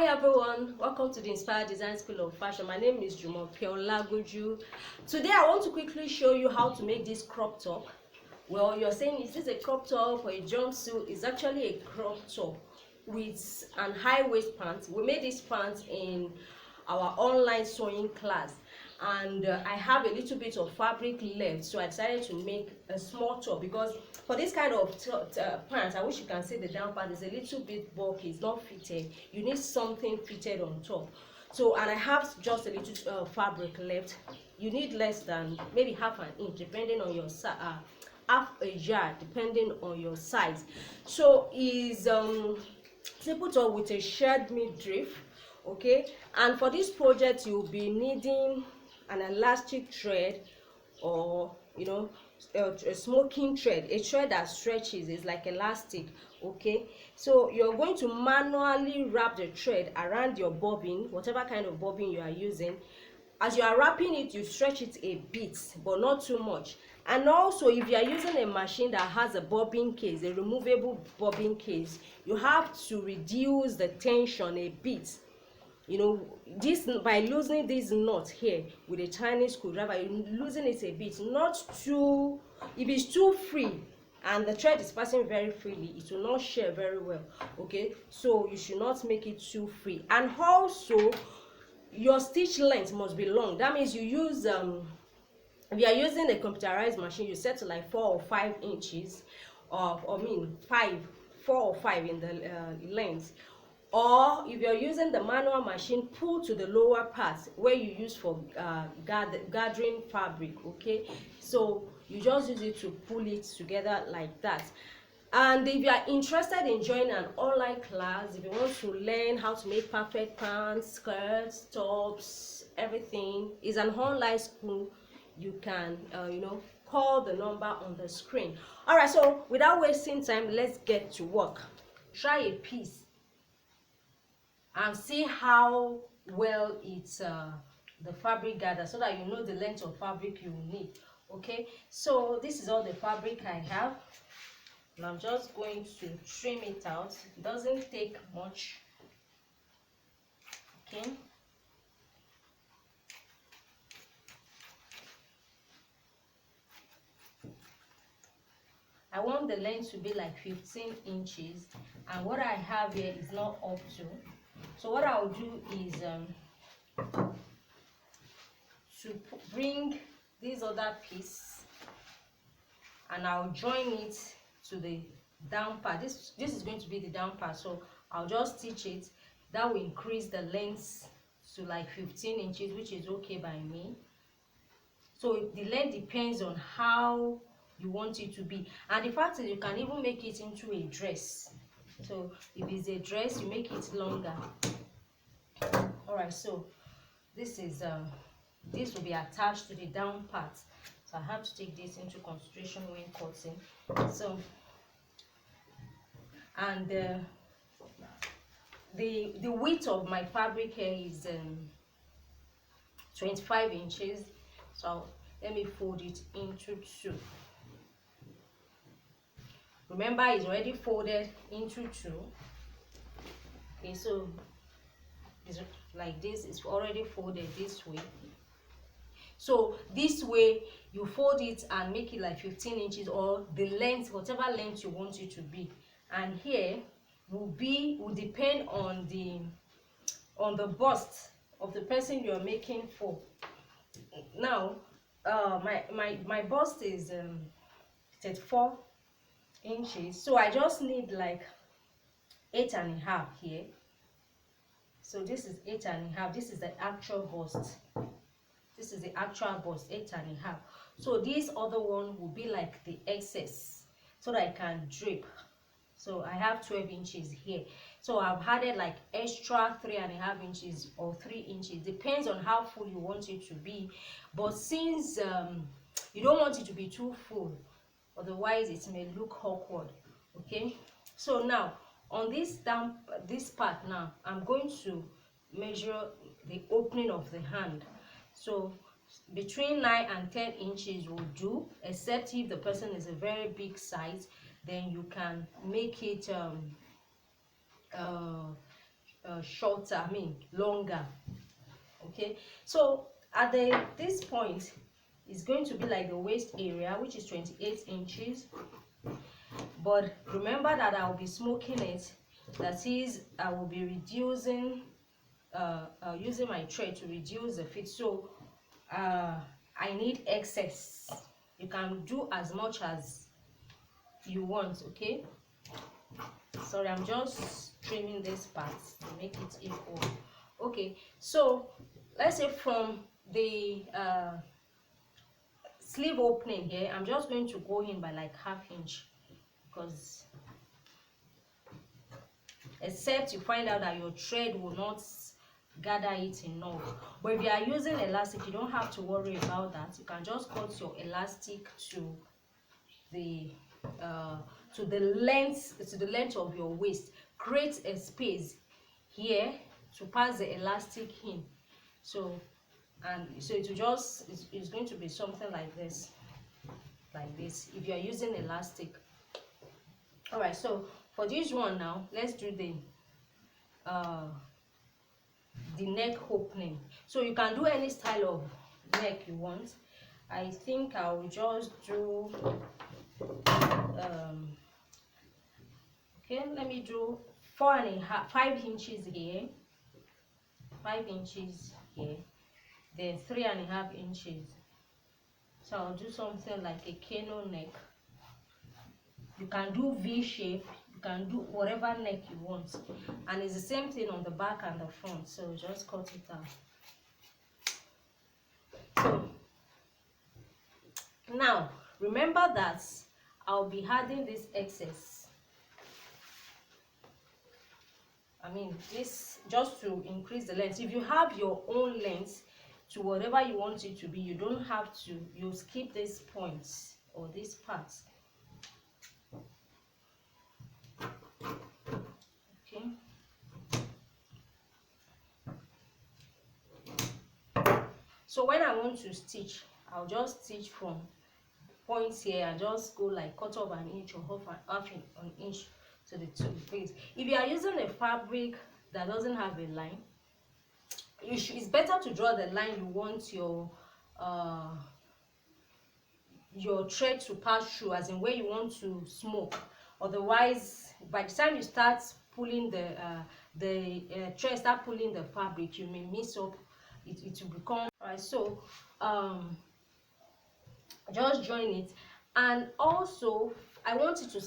everyone, welcome to the Inspired Design School of Fashion. My name is Jumoke Olagunju. Today I want to quickly show you how to make this crop top. Well, you're saying, is this a crop top or a jumpsuit? It's actually a crop top with an high waist pants. We made this pants in our online sewing class, and I have a little bit of fabric left, so I decided to make a small top because for this kind of pants, I wish you can see the down part is a little bit bulky, it's not fitted. You need something fitted on top. So, and I have just a little fabric left. You need less than maybe half an inch depending on your half a yard depending on your size. So is simple top with a shared midriff. Okay, and for this project you'll be needing an elastic thread, or a smoking thread, a thread that stretches, is like elastic. Okay, so you're going to manually wrap the thread around your bobbin, whatever kind of bobbin you are using. As you are wrapping it, you stretch it a bit but not too much. And also, if you are using a machine that has a bobbin case, a removable bobbin case, you have to reduce the tension a bit. This, by loosening this knot here with a tiny screwdriver, you loosen it a bit, not too. If it's too free and the thread is passing very freely, it will not shear very well. Okay, so you should not make it too free. And also, your stitch length must be long. That means you use if you are using a computerized machine, you set to like 4 or 5 inches, or 4 or 5 in the length. Or if you're using the manual machine, pull to the lower part where you use for gathering fabric. Okay, so you just use it to pull it together like that. And if you are interested in joining an online class, if you want to learn how to make perfect pants, skirts, tops, everything, is an online school. You can call the number on the screen. All right, so without wasting time, let's get to work. Try a piece and see how well it's the fabric gathers, so that you know the length of fabric you need. Okay, so this is all the fabric I have, and I'm just going to trim it out. It doesn't take much. Okay, I want the length to be like 15 inches, and what I have here is not up to. So what I'll do is to bring this other piece, and I'll join it to the down part. This is going to be the down part, so I'll just stitch it. That will increase the length to like 15 inches, which is okay by me. So the length depends on how you want it to be, and the fact is you can even make it into a dress. So if it's a dress, you make it longer. All right, so this is this will be attached to the down part, so I have to take this into consideration when cutting. So, and the width of my fabric here is 25 inches. So let me fold it into 2. Remember, it's already folded into 2. Okay, so it's like this, it's already folded this way. So this way you fold it and make it like 15 inches, or the length, whatever length you want it to be. And here will depend on the bust of the person you're making for. Now my bust is 34 inches, so I just need like 8.5 here. So this is 8.5. This is the actual bust. This is the actual bust, 8.5. So this other one will be like the excess, so that I can drape. So I have 12 inches here. So I've added like extra 3.5 inches or 3 inches. Depends on how full you want it to be. But since you don't want it to be too full, otherwise it may look awkward. Okay. So now on this part, now I'm going to measure the opening of the hand. So between 9 and 10 inches will do, except if the person is a very big size, then you can make it shorter, I mean longer. Okay, so at this point it's going to be like the waist area, which is 28 inches. But remember that I'll be smoking it. That is, I will be reducing using my thread to reduce the fit. So I need excess. You can do as much as you want. Okay, sorry, I'm just trimming this part to make it equal. Okay, so let's say from the sleeve opening here, I'm just going to go in by like ½ inch, because except you find out that your thread will not gather it enough. But if you are using elastic, you don't have to worry about that. You can just cut your elastic to the length of your waist. Create a space here to pass the elastic in. So it will just, it's going to be something like this if you are using elastic. All right, so for this one now, let's do the neck opening. So you can do any style of neck you want. I think I will just do okay, let me do 5 inches here, 5 inches here, then 3.5 inches. So I'll do something like a canoe neck. You can do V shape, you can do whatever neck you want, and it's the same thing on the back and the front. So just cut it out. So now remember that I'll be adding this excess, I mean this, just to increase the length. If you have your own length to whatever you want it to be, you don't have to, you skip these points or these parts. Okay, so when I want to stitch, I'll just stitch from points here and just go like 1/4 inch or half an inch to the two face. If you are using a fabric that doesn't have a line, it's better to draw the line you want your thread to pass through, as in where you want to smoke. Otherwise, by the time you start pulling the thread, start pulling the fabric, you may mess up. It will become. Alright, so just join it. And also I want you to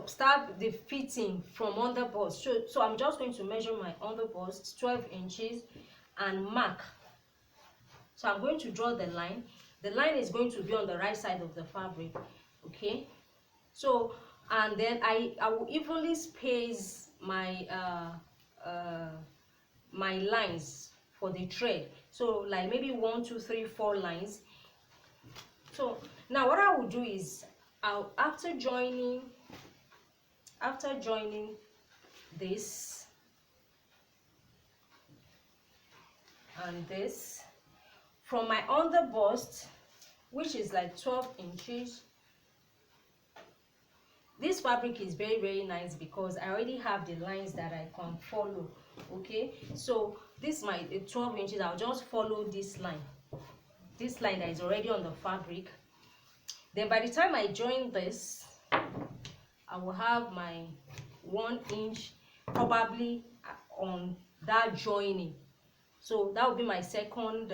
start the fitting from underbust. So I'm just going to measure my underbust 12 inches and mark. So I'm going to draw the line. The line is going to be on the right side of the fabric. Okay, so and then I will evenly space my my lines for the thread. So like maybe 1, 2, 3, 4 lines. So now what I will do is, after joining this and this, from my underbust, which is like 12 inches, this fabric is very nice because I already have the lines that I can follow. Okay, so this my 12 inches, I'll just follow this line that is already on the fabric. Then by the time I join this, I will have my 1 inch probably on that joining. So that will be my second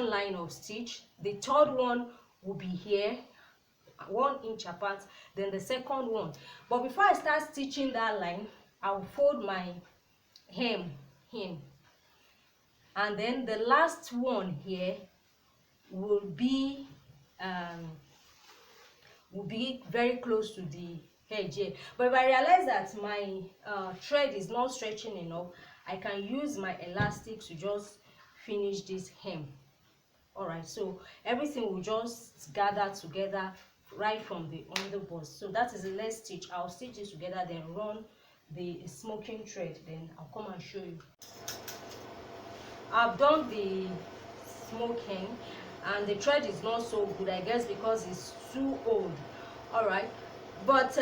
line of stitch. The third one will be here, 1 inch apart, then the second one. But before I start stitching that line, I will fold my hem in, and then the last one here will be very close to the edge here. But if I realize that my thread is not stretching enough, I can use my elastic to just finish this hem. All right, so everything will just gather together right from the underbust. So that is the last stitch. I'll stitch it together, then run the smoking thread, then I'll come and show you. I've done the smoking and the thread is not so good, I guess because it's too old. All right, but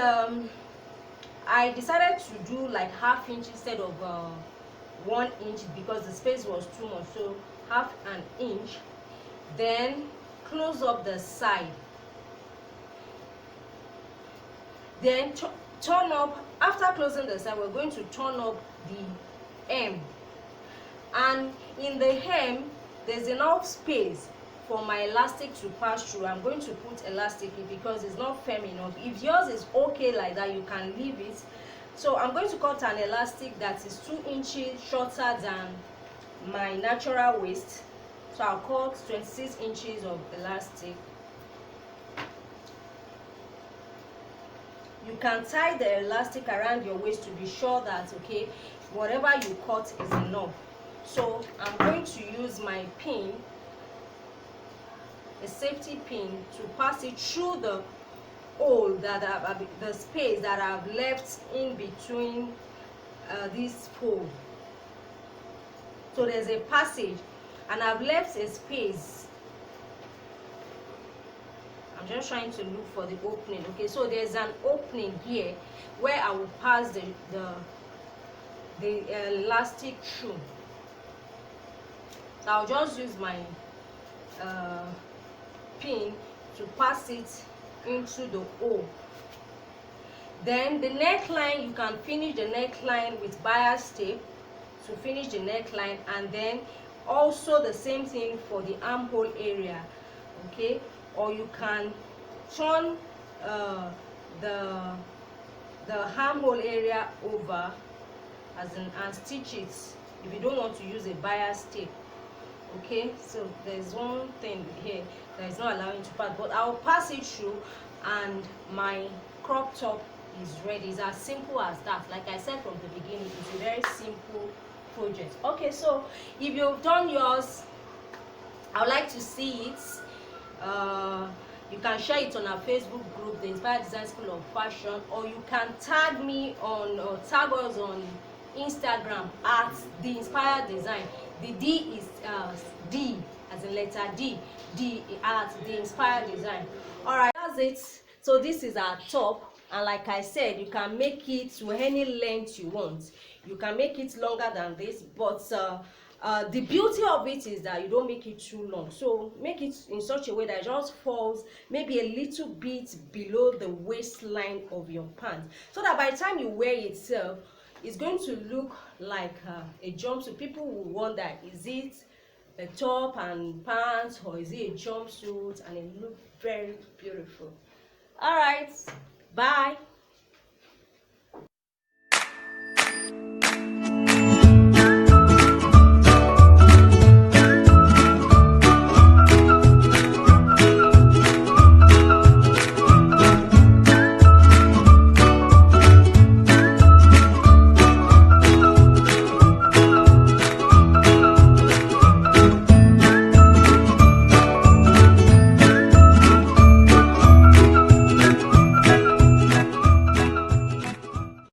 I decided to do like ½ inch instead of 1 inch because the space was too much, so ½ an inch. Then close up the side, then turn up. After closing the side, we're going to turn up the hem, and in the hem there's enough space for my elastic to pass through. I'm going to put elastic because it's not firm enough. If yours is okay like that, you can leave it. So I'm going to cut an elastic that is 2 inches shorter than my natural waist. So I'll cut 26 inches of elastic. You can tie the elastic around your waist to be sure that, okay, whatever you cut is enough. So I'm going to use my pin, a safety pin, to pass it through the hole that the space that I've left in between this pole. So there's a passage and I've left a space. I'm just trying to look for the opening. Okay, so there's an opening here where I will pass the elastic through. So I'll just use my pin to pass it into the hole. Then the neckline, you can finish the neckline with bias tape to finish the neckline, and then also the same thing for the armhole area. Okay, or you can turn the armhole area over and stitch it if you don't want to use a bias tape. Okay, so there's one thing here that is not allowing to pass, but I'll pass it through and my crop top is ready. It's as simple as that. Like I said from the beginning, it's a very simple project. Okay, so if you've done yours, I would like to see it. You can share it on our Facebook group, the Inspired Design School of Fashion, or you can tag me on, or tag us on Instagram at the Inspired Design. The D is D as in letter D at the Inspired Design. All right, that's it. So this is our top, and like I said, you can make it to any length you want. You can make it longer than this, but the beauty of it is that you don't make it too long. So make it in such a way that it just falls maybe a little bit below the waistline of your pants, so that by the time you wear it, it's going to look like a jumpsuit. People will wonder, is it a top and pants, or is it a jumpsuit? And it looks very beautiful. All right, bye.